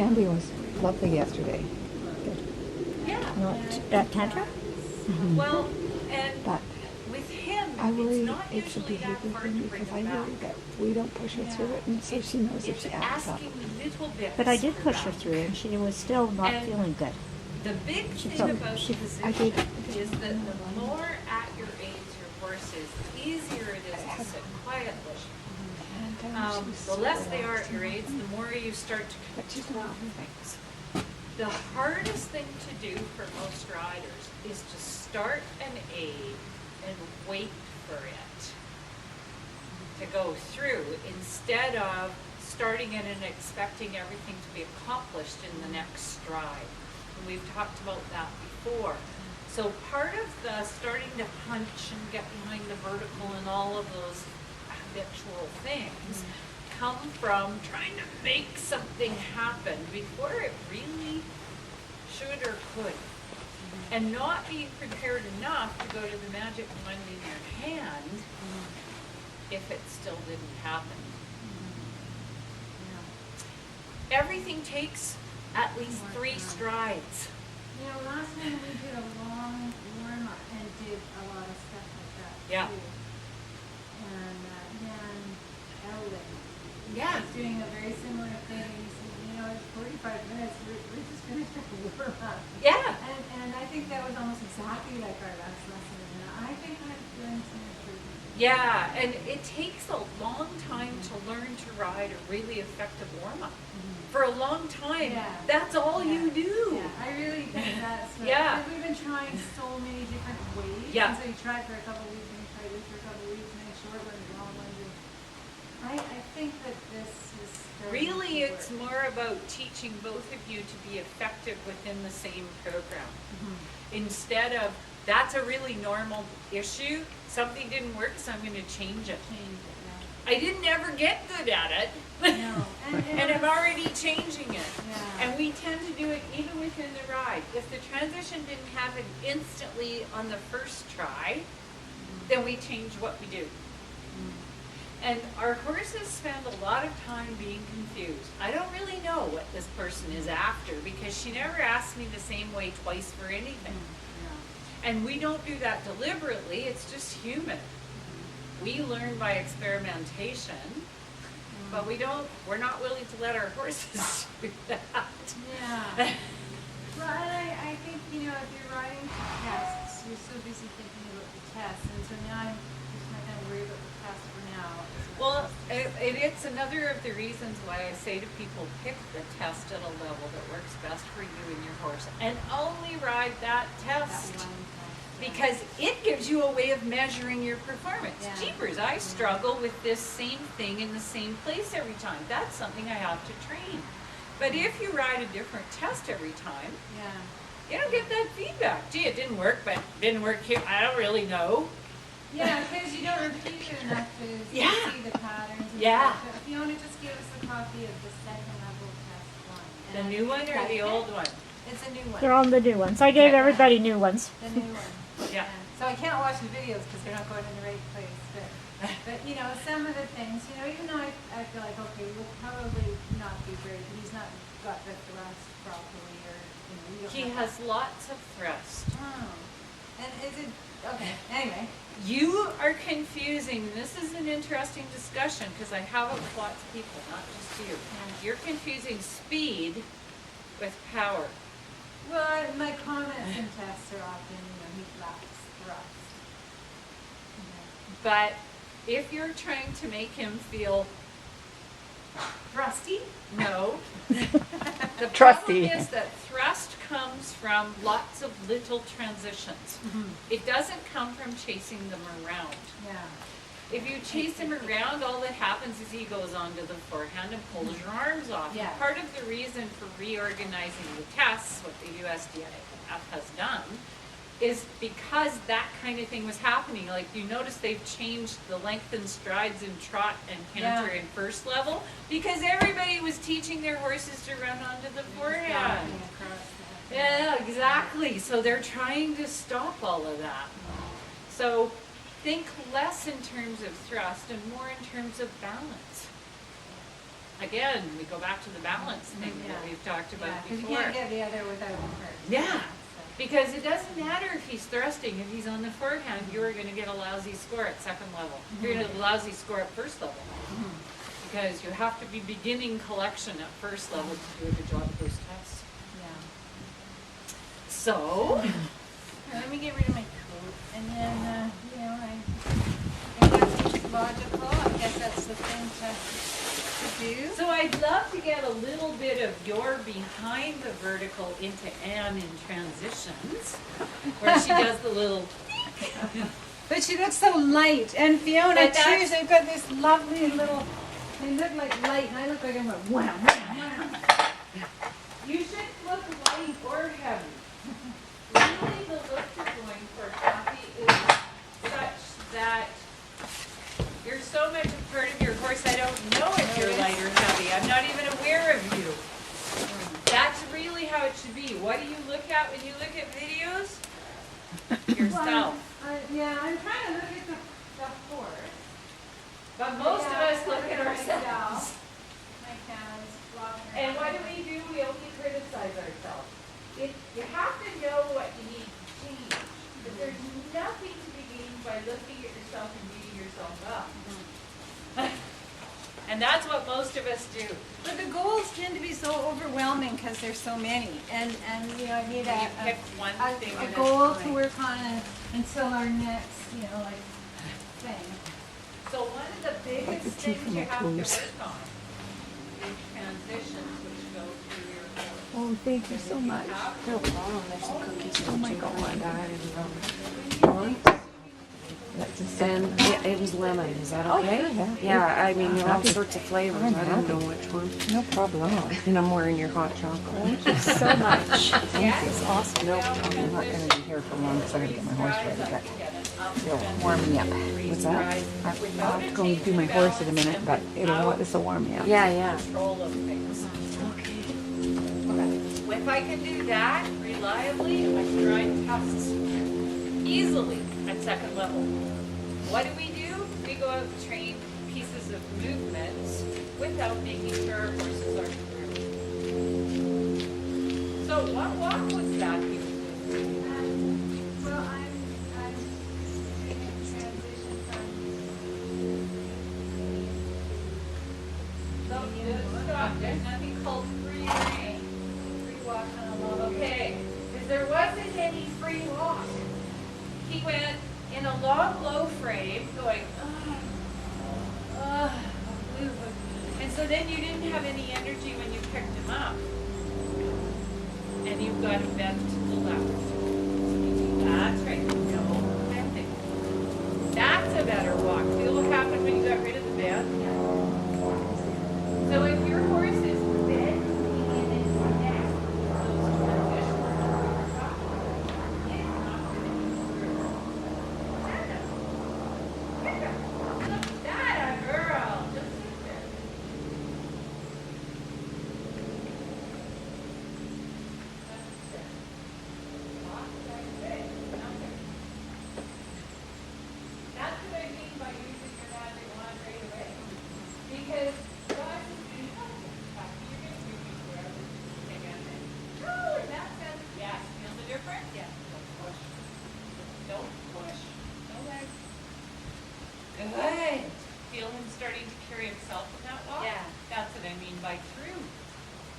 Sandy was lovely yesterday. Yeah. Not tantrum? Well, and But with him, I worry it's not it's a usually that behavior hard thing to bring because I him worry back. that we don't push her through it, and so she knows if It's she acts up. asking little bits. But I did for push her that. through, and she was still not And feeling good. The big thing felt- about she- I position did. is that the more at your aids your horse is, the easier it is to sit quietly. And she's The so less they are relaxed at your and aids, happy. the more you start to But she's control not. things. The hardest thing to do for most riders is to start an aid and wait for it to go through instead of starting it and expecting everything to be accomplished in the next stride. And we've talked about that before. So part of the starting to punch and get behind the vertical and all of those habitual things come from trying to make something happen before it really should or could. And not being prepared enough to go to the magic wand in your hand if it still didn't happen. Everything takes at least 3 strides. You know, last time we did a long warm-up and did a lot of stuff like that Yeah. too. And then Ellen Yeah. was doing a very similar thing, and he said, you know, it's 45 minutes, we're just finished our warm-up. Yeah. And I think that was almost exactly like our last lesson, and I think I've learned some improvement. Yeah, and it takes a long time to learn to ride a really effective warm-up. For a long time, Yeah. that's all Yeah. you do. Yeah, I really think that's what, Yeah. because we've been trying so many different ways. Yeah. And so you try for a couple of weeks, and you try this for a couple of weeks, and then short ones, long ones. And I think that this is starting Really, to it's work. more about teaching both of you to be effective within the same program. Instead of, that's a really normal issue, something didn't work, so I'm gonna change it. Change it, I didn't ever get good at it. yeah. No, And I'm already changing it. Yeah. And we tend to do it even within the ride. If the transition didn't happen instantly on the first try, then we change what we do. And our horses spend a lot of time being confused. I don't really know what this person is after because she never asks me the same way twice for anything. And we don't do that deliberately, it's just human. We learn by experimentation, but we're not willing to let our horses do that. Yeah. Well, and I think, you know, if you're riding tests, you're so busy thinking about the tests, and so now I'm just not going to worry about the test for now. Well, it's another of the reasons why I say to people, pick the test at a level that works best for you and your horse, and only ride that test. That one test, yeah. Because it gives you a way of measuring your performance. Yeah. Jeepers, I struggle with this same thing in the same place every time. That's something I have to train. But if you ride a different test every time, Yeah. you don't get that feedback. Gee, it didn't work, but it didn't work here. I don't really know. Yeah, because you don't repeat it enough to Yeah. see the patterns. And Yeah. stuff. So if you want to just give us a copy of the second level test one. The And new one or the Okay. old one? It's a new one. They're all the new ones. I gave everybody new ones. The new one. Yeah. So I can't watch the videos because they're not going in the right place. But you know, some of the things, you know, even though I feel like, okay, we'll probably not be great, but he's not got the thrust properly, or, you know, we don't He have has lots of thrust. Oh. And is it, okay, anyway. You are confusing, this is an interesting discussion because I have it with lots of people, not just you. You're confusing speed with power. Well, my comments and tests are often, you know, he lacks thrust. But if you're trying to make him feel thrusty, no. The Trusty. problem is that thrust comes from lots of little transitions. It doesn't come from chasing them around. Yeah. If you chase him around, all that happens is he goes onto the forehand and pulls your arms off. Yeah. Part of the reason for reorganizing the tests, what the USDF has done, is because that kind of thing was happening. Like you notice they've changed the lengthened strides in trot and canter Yeah. in first level because everybody was teaching their horses to run onto the forehand. Galloping across that. Yeah, exactly. So they're trying to stop all of that. So think less in terms of thrust and more in terms of balance. again, we go back to the balance thing that we've talked Yeah, about 'cause you before. can't get the other without the first. Yeah. So. Because it doesn't matter if he's thrusting, if he's on the forehand, you're gonna get a lousy score at second level. You're gonna get a lousy score at first level. Because you have to be beginning collection at first level to do a good job of those tests. Yeah. So, Let me get rid of my coat, and then, you know, I guess it's logical, I guess that's the thing to do. so I'd love to get a little bit of your behind the vertical into Anne in transitions, where she does the little. But she looks so light, and Fiona But too, that's- they've got this lovely little, they look like light, and I look like I'm like, wow, wow. You should look light or heavy. Really, the look you're going for, Kathy, is such that you're so much a part of your horse, I don't know if you're light or heavy. I'm not even aware of you. That's really how it should be. What do you look at when you look at videos? Yourself. Yeah, I'm trying to look at the horse. But most of us look at ourselves. Myself. My cows walking And what around. do? We only criticize ourselves. You have to know what you need to change. But there's nothing to be gained by looking at yourself and beating yourself up. And that's what most of us do. But the goals tend to be so overwhelming because there's so many, and you know, I need You pick one thing a at a goal to time. work on until our next, you know, like thing. So one of the biggest the tea things for you my have to toes. work on is transitions which go through your horse. Oh, thank you so much. No problem, there's some cookies Oh my too. God. That's just And it was lemon, is that okay? Oh, yeah. Yeah, I mean, there are all Happy. sorts of flavors, I I'm didn't know happy. which one. no problem. And I'm wearing your hot chocolate. Thank you so much. Yes. Awesome. Nope. I'm not gonna be here for long because I gotta get my horse ready, but it'll warm me up. What's that? I'll have to go and do my horse in a minute, but this will warm me up. Yeah, yeah. Control of things. Okay. If I can do that reliably, I can ride tests easily at second level. What do? We go out and train pieces of movements without making sure our horses are through. So what walk was that you were doing? Well, I'm doing a transition from. No, just stop. There's nothing called free rein. Free walk on a log. Okay, because there wasn't any free walk. He went in a long, low frame, going, and so then you didn't have any energy when you picked him up. And you've got to bend to the left. That's right. No bending. That's a better walk. Feel what happened when you got rid of the bend? So if your horse is bending in its neck, those transitions we're talking about, it's not going to be through. Look at that, girl. Just sit there. That's it. Walk like this. Okay. That's what I mean by using your magic wand right away. Because God is going to help you. You're going to do me wherever you take on it. No, in that sense, yes. Feel the difference? Yes. Don't push. Don't push. No legs. Good. Feel him starting to carry himself in that walk? Yeah. That's what I mean by through.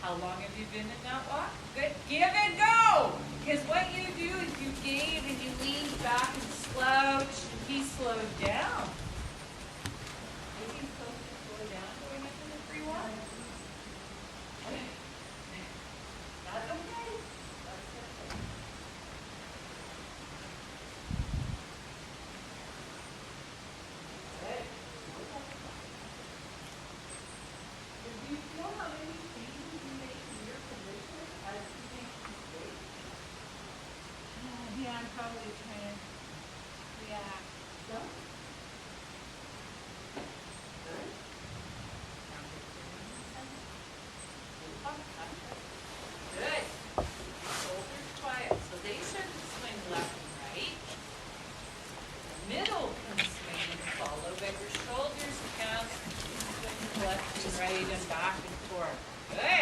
How long have you been in that walk? Good. Give it go! Because what you do is you gave and you leaned back and slouched, and he slowed down. Maybe he's supposed to slow down going into the free walk? That's okay. That's okay. Good. Do you feel how many changes you make in your position as you make mistakes? Yeah, I'm probably trying to react. left and right and back and forth. Good.